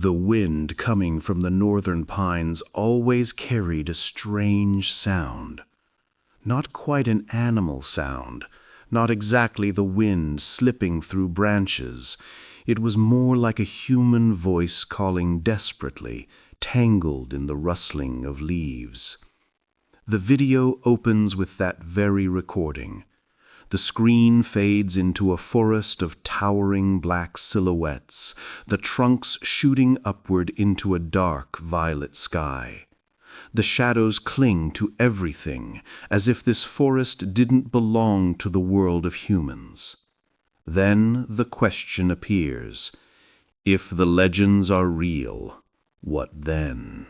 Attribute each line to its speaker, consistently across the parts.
Speaker 1: The wind coming from the northern pines always carried a strange sound. Not quite an animal sound, not exactly the wind slipping through branches. It was more like a human voice calling desperately, tangled in the rustling of leaves. The video opens with that very recording. The screen fades into a forest of towering black silhouettes, the trunks shooting upward into a dark violet sky. The shadows cling to everything, as if this forest didn't belong to the world of humans. Then the question appears: if the legends are real, what then?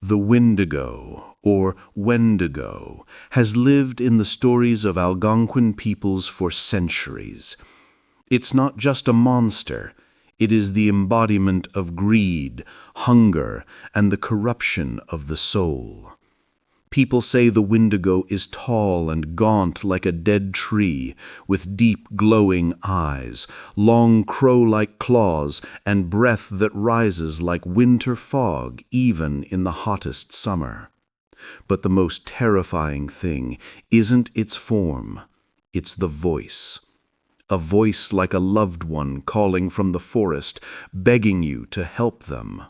Speaker 1: The Windigo, or Wendigo, has lived in the stories of Algonquin peoples for centuries. It's not just a monster, it is the embodiment of greed, hunger, and the corruption of the soul. People say the Windigo is tall and gaunt like a dead tree, with deep glowing eyes, long crow-like claws, and breath that rises like winter fog even in the hottest summer. But the most terrifying thing isn't its form, it's the voice. A voice like a loved one calling from the forest, begging you to help them.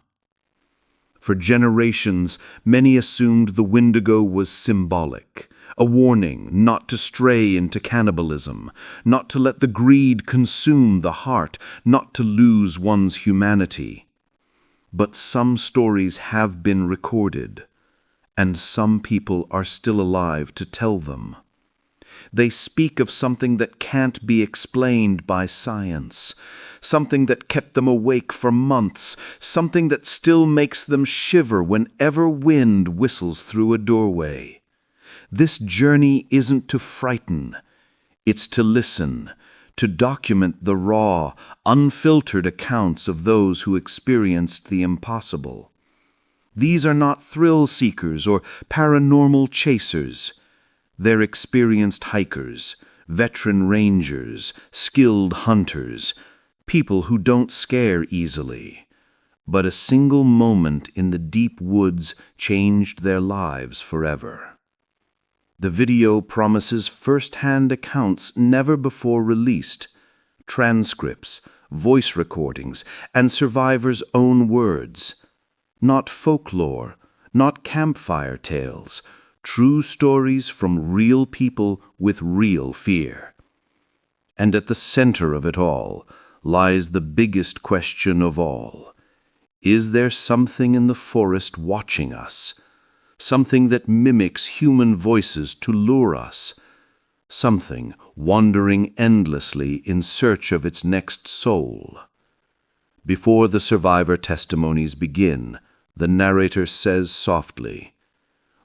Speaker 1: For generations, many assumed the Windigo was symbolic, a warning not to stray into cannibalism, not to let the greed consume the heart, not to lose one's humanity. But some stories have been recorded, and some people are still alive to tell them. They speak of something that can't be explained by science, something that kept them awake for months, something that still makes them shiver whenever wind whistles through a doorway. This journey isn't to frighten, it's to listen, to document the raw, unfiltered accounts of those who experienced the impossible. These are not thrill seekers or paranormal chasers. They're experienced hikers, veteran rangers, skilled hunters, people who don't scare easily. But a single moment in the deep woods changed their lives forever. The video promises first-hand accounts never before released, transcripts, voice recordings, and survivors' own words. Not folklore, not campfire tales, true stories from real people with real fear. And at the center of it all lies the biggest question of all. Is there something in the forest watching us? Something that mimics human voices to lure us? Something wandering endlessly in search of its next soul? Before the survivor testimonies begin, the narrator says softly,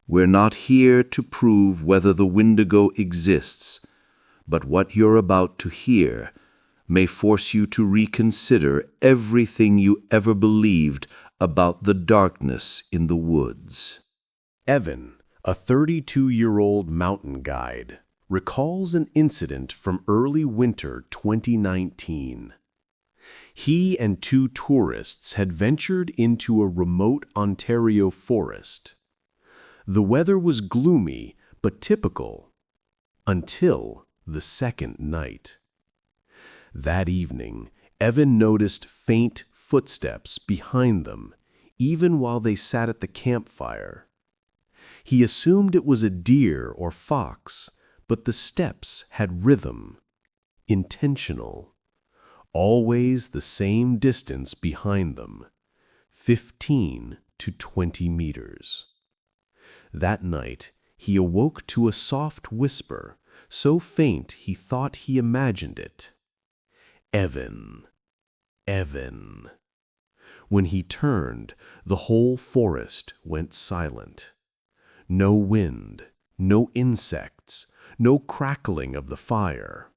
Speaker 1: "We're not here to prove whether the Windigo exists, but what you're about to hear may force you to reconsider everything you ever believed about the darkness in the woods."
Speaker 2: Evan, a 32-year-old mountain guide, recalls an incident from early winter 2019. He and two tourists had ventured into a remote Ontario forest. The weather was gloomy but typical, until the second night. That evening, Evan noticed faint footsteps behind them, even while they sat at the campfire. He assumed it was a deer or fox, but the steps had rhythm, intentional, always the same distance behind them, 15 to 20 meters. That night, he awoke to a soft whisper, so faint he thought he imagined it. "Evan, Evan." When he turned, the whole forest went silent. No wind, no insects, no crackling of the fire.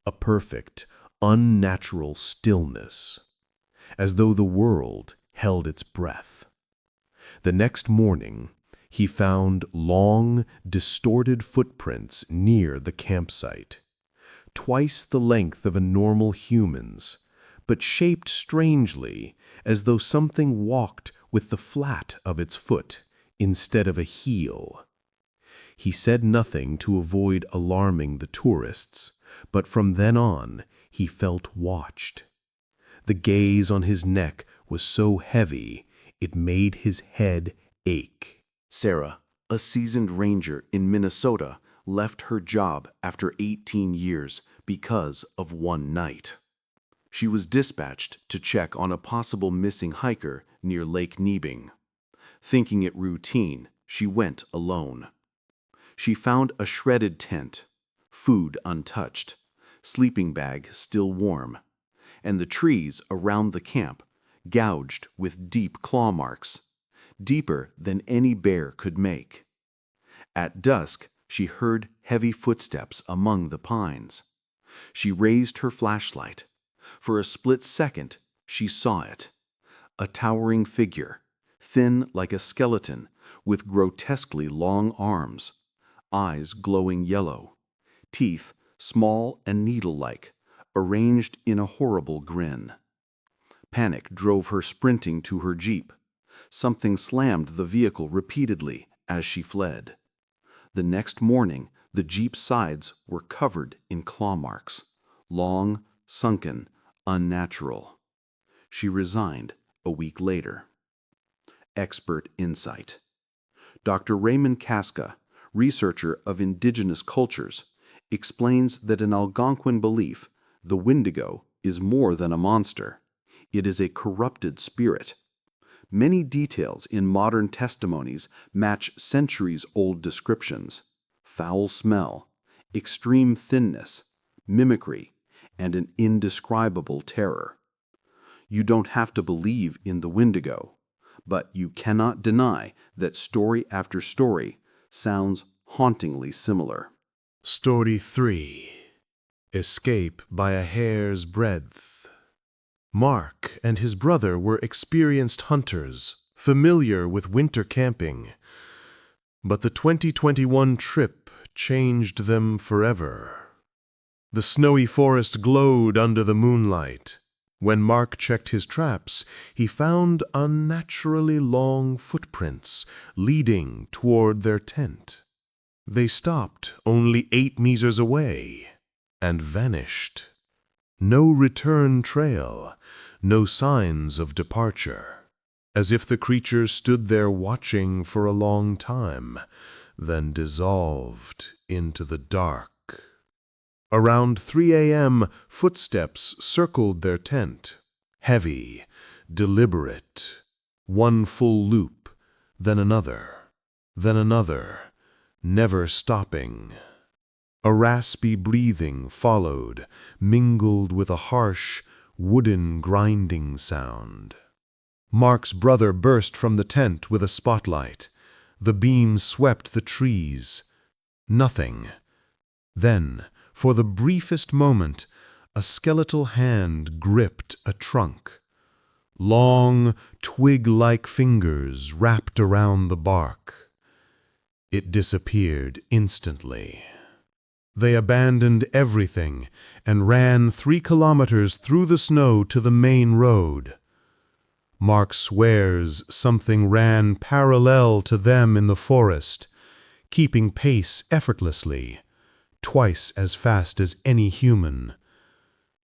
Speaker 2: A perfect, unnatural stillness, as though the world held its breath. The next morning, he found long, distorted footprints near the campsite, twice the length of a normal human's, but shaped strangely, as though something walked with the flat of its foot instead of a heel. He said nothing to avoid alarming the tourists, but from then on he felt watched. The gaze on his neck was so heavy it made his head ache.
Speaker 1: Sarah, a seasoned ranger in Minnesota, left her job after 18 years because of one night. She was dispatched to check on a possible missing hiker near Lake Nebing. Thinking it routine, she went alone. She found a shredded tent, food untouched, sleeping bag still warm, and the trees around the camp gouged with deep claw marks, deeper than any bear could make. At dusk, she heard heavy footsteps among the pines. She raised her flashlight. For a split second, she saw it. A towering figure, thin like a skeleton, with grotesquely long arms, eyes glowing yellow, teeth small and needle-like, arranged in a horrible grin. Panic drove her sprinting to her jeep. Something slammed the vehicle repeatedly as she fled. The next morning, the jeep's sides were covered in claw marks, long, sunken, unnatural. She resigned a week later. Expert insight. Dr. Raymond Casca, researcher of indigenous cultures, explains that in Algonquin belief, the Windigo is more than a monster. It is a corrupted spirit. Many details in modern testimonies match centuries-old descriptions: foul smell, extreme thinness, mimicry, and an indescribable terror. You don't have to believe in the Windigo, but you cannot deny that story after story sounds hauntingly similar.
Speaker 2: Story 3. Escape by a hair's breadth. Mark and his brother were experienced hunters, familiar with winter camping. But the 2021 trip changed them forever. The snowy forest glowed under the moonlight. When Mark checked his traps, he found unnaturally long footprints leading toward their tent. They stopped only 8 meters away and vanished. No return trail, no signs of departure, as if the creatures stood there watching for a long time, then dissolved into the dark. Around 3 a.m., footsteps circled their tent, heavy, deliberate, one full loop, then another, never stopping. A raspy breathing followed, mingled with a harsh, wooden grinding sound. Mark's brother burst from the tent with a spotlight. The beam swept the trees. Nothing. Then, for the briefest moment, a skeletal hand gripped a trunk. Long, twig-like fingers wrapped around the bark. It disappeared instantly. They abandoned everything and ran 3 kilometers through the snow to the main road. Mark swears something ran parallel to them in the forest, keeping pace effortlessly, twice as fast as any human.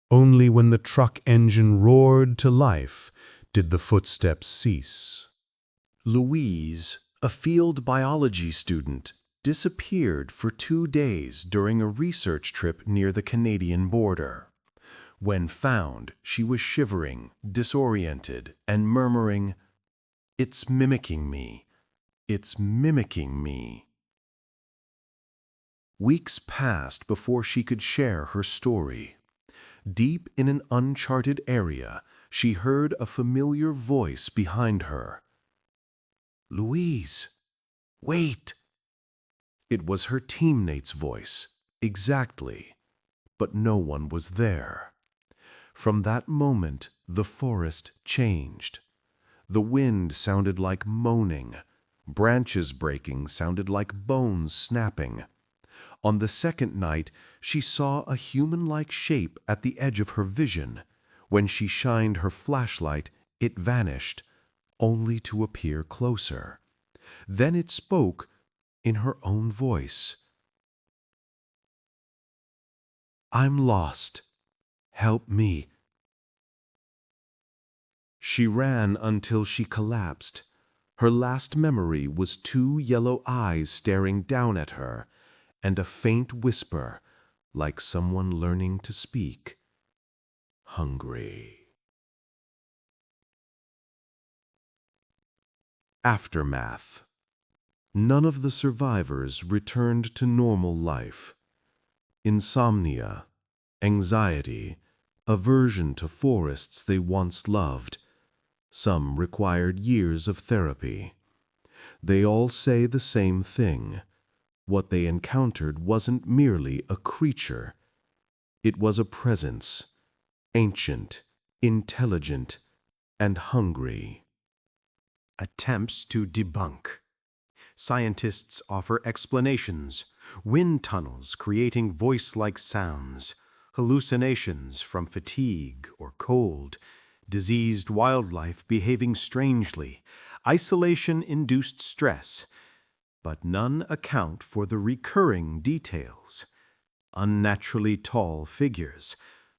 Speaker 2: Only when the truck engine roared to life did the footsteps cease.
Speaker 1: Louise, a field biology student, disappeared for 2 days during a research trip near the Canadian border. When found, she was shivering, disoriented, and murmuring, "It's mimicking me. It's mimicking me." Weeks passed before she could share her story. Deep in an uncharted area, she heard a familiar voice behind her. "Louise, wait!" It was her teammate's voice, exactly, but no one was there. From that moment, the forest changed. The wind sounded like moaning. Branches breaking sounded like bones snapping. On the second night, she saw a human-like shape at the edge of her vision. When she shined her flashlight,
Speaker 2: It vanished, only to appear closer. Then it spoke in her own voice. "I'm lost. Help me." She ran until she collapsed. Her last memory was two yellow eyes staring down at her, and a faint whisper, like someone learning to speak. "Hungry." Aftermath. None of the survivors returned to normal life. Insomnia, anxiety, aversion to forests they once loved. Some required years of therapy. They all say the same thing. What they encountered wasn't merely a creature. It was a presence, ancient, intelligent, and hungry.
Speaker 3: Attempts to debunk. Scientists offer explanations: wind tunnels creating voice-like sounds, hallucinations from fatigue or cold, diseased wildlife behaving strangely, isolation-induced stress, but none account for the recurring details: unnaturally tall figures,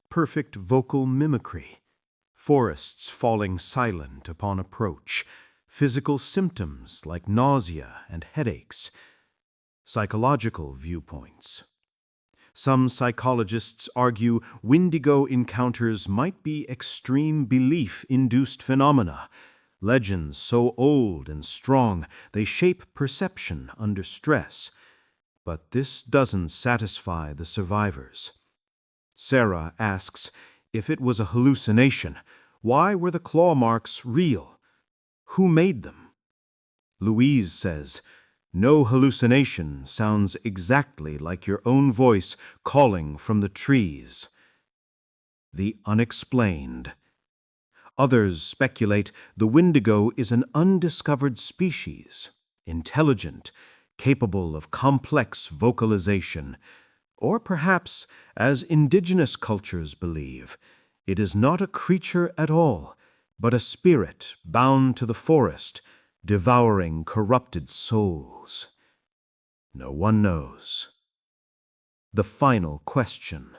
Speaker 3: perfect vocal mimicry, forests falling silent upon approach, physical symptoms like nausea and headaches, psychological viewpoints. Some psychologists argue Windigo encounters might be extreme belief-induced phenomena, legends so old and strong they shape perception under stress. But this doesn't satisfy the survivors. Sarah asks, if it was a hallucination, why were the claw marks real? Who made them? Louise says, no hallucination sounds exactly like your own voice calling from the trees. The unexplained. Others speculate the Windigo is an undiscovered species, intelligent, capable of complex vocalization. Or perhaps, as indigenous cultures believe, it is not a creature at all, but a spirit bound to the forest, devouring corrupted souls. No one knows. The final question.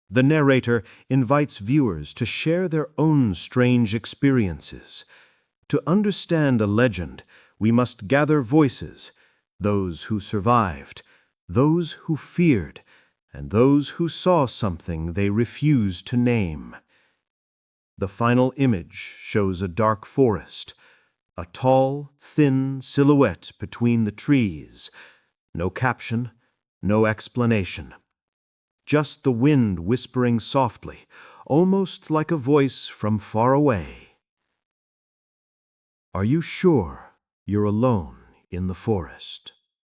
Speaker 3: The narrator invites viewers to share their own strange experiences. To understand a legend, we must gather voices, those who survived, those who feared, and those who saw something they refused to name. The final image shows a dark forest, a tall, thin silhouette between the trees. No caption, no explanation. Just the wind whispering softly, almost like a voice from far away. Are you sure you're alone in the forest?